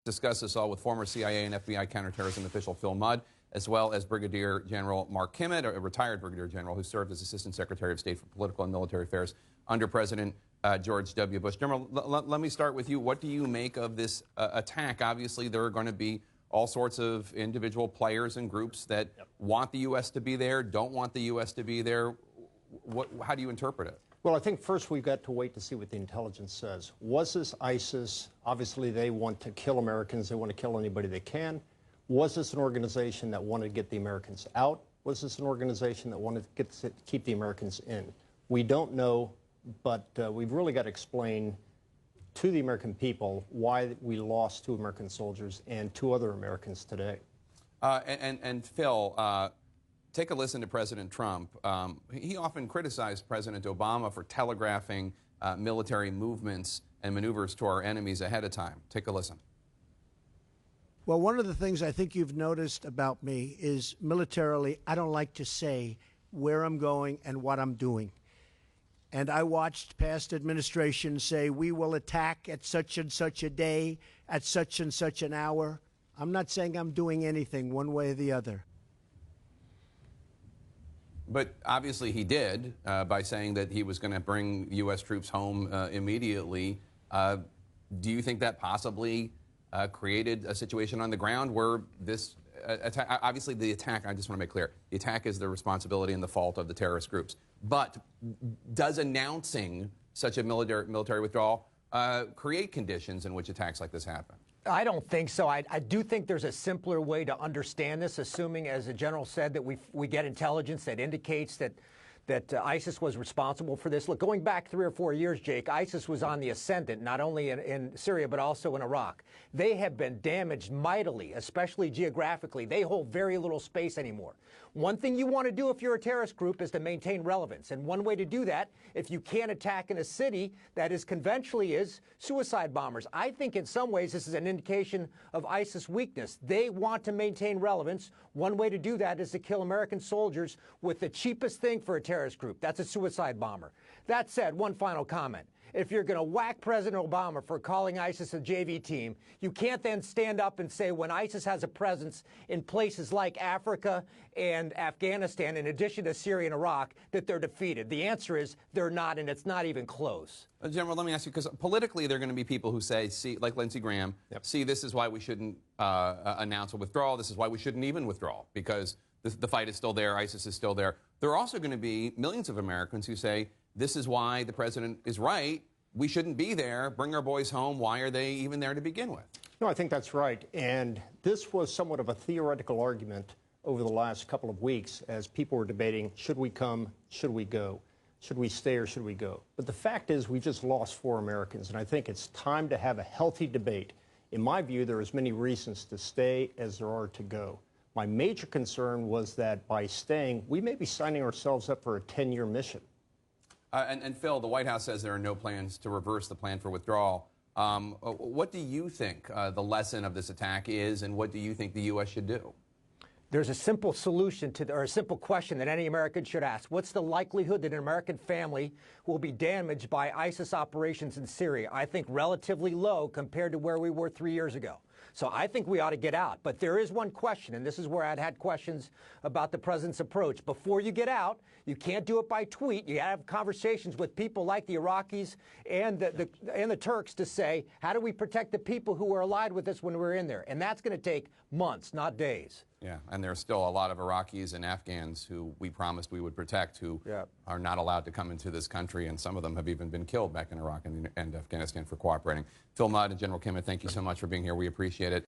Discuss this all with former CIA and FBI counterterrorism official Phil Mudd, as well as Brigadier General Mark Kimmitt, a retired Brigadier General who served as Assistant Secretary of State for Political and Military Affairs under President George W. Bush. General, let me start with you. What do you make of this attack? Obviously, there are going to be all sorts of individual players and groups that want the U.S. to be there, don't want the U.S. to be there. How do you interpret it? Well, I think first we've got to wait to see what the intelligence says. Was this ISIS? Obviously, they want to kill Americans. They want to kill anybody they can. Was this an organization that wanted to get the Americans out? Was this an organization that wanted to keep the Americans in? We don't know, but we've really got to explain to the American people why we lost 2 American soldiers and 2 other Americans today. And Phil, take a listen to President Trump. He often criticized President Obama for telegraphing military movements and maneuvers to our enemies ahead of time. Take a listen. Well, one of the things I think you've noticed about me is militarily, I don't like to say where I'm going and what I'm doing. And I watched past administrations say, we will attack at such and such a day, at such and such an hour. I'm not saying I'm doing anything one way or the other. But obviously he did by saying that he was going to bring U.S. troops home immediately. Do you think that possibly created a situation on the ground where this attack, obviously the attack, I just want to make clear, the attack is the responsibility and the fault of the terrorist groups. But does announcing such a military withdrawal create conditions in which attacks like this happen? I don't think so. I do think there's a simpler way to understand this, assuming, as the general said, that we get intelligence that indicates that ISIS was responsible for this. Look, going back 3 or 4 years, Jake, ISIS was on the ascendant, not only in Syria, but also in Iraq. They have been damaged mightily, especially geographically. They hold very little space anymore. One thing you want to do if you're a terrorist group is to maintain relevance. And one way to do that, if you can't attack in a city that is conventionally is suicide bombers. I think in some ways this is an indication of ISIS weakness. They want to maintain relevance. One way to do that is to kill American soldiers with the cheapest thing for a terrorist group. That's a suicide bomber. That said, one final comment. If you're going to whack President Obama for calling ISIS a JV team, you can't then stand up and say when ISIS has a presence in places like Africa and Afghanistan, in addition to Syria and Iraq, that they're defeated. The answer is they're not, and it's not even close. General, let me ask you, because politically there are going to be people who say, see, like Lindsey Graham, see, this is why we shouldn't announce a withdrawal. This is why we shouldn't even withdraw, because the fight is still there. ISIS is still there. There are also going to be millions of Americans who say, this is why the president is right. We shouldn't be there. Bring our boys home. Why are they even there to begin with? No, I think that's right. And this was somewhat of a theoretical argument over the last couple of weeks as people were debating, should we come, should we go? Should we stay or should we go? But the fact is we just lost 4 Americans, and I think it's time to have a healthy debate. In my view, there are as many reasons to stay as there are to go. My major concern was that by staying, we may be signing ourselves up for a 10-year mission. And Phil, the White House says there are no plans to reverse the plan for withdrawal. What do you think the lesson of this attack is, and what do you think the U.S. should do? There's a simple solution to, or a simple question that any American should ask. What's the likelihood that an American family will be damaged by ISIS operations in Syria? I think relatively low compared to where we were 3 years ago. So I think we ought to get out. But there is one question, and this is where I'd had questions about the president's approach. Before you get out, you can't do it by tweet. You got to have conversations with people like the Iraqis and the Turks to say, how do we protect the people who were allied with us when we were in there? And that's going to take months, not days. Yeah, and there's still a lot of Iraqis and Afghans who we promised we would protect who are not allowed to come into this country, and some of them have even been killed back in Iraq and Afghanistan for cooperating. Phil Mudd and General Kimmitt, thank you so much for being here. We appreciate it.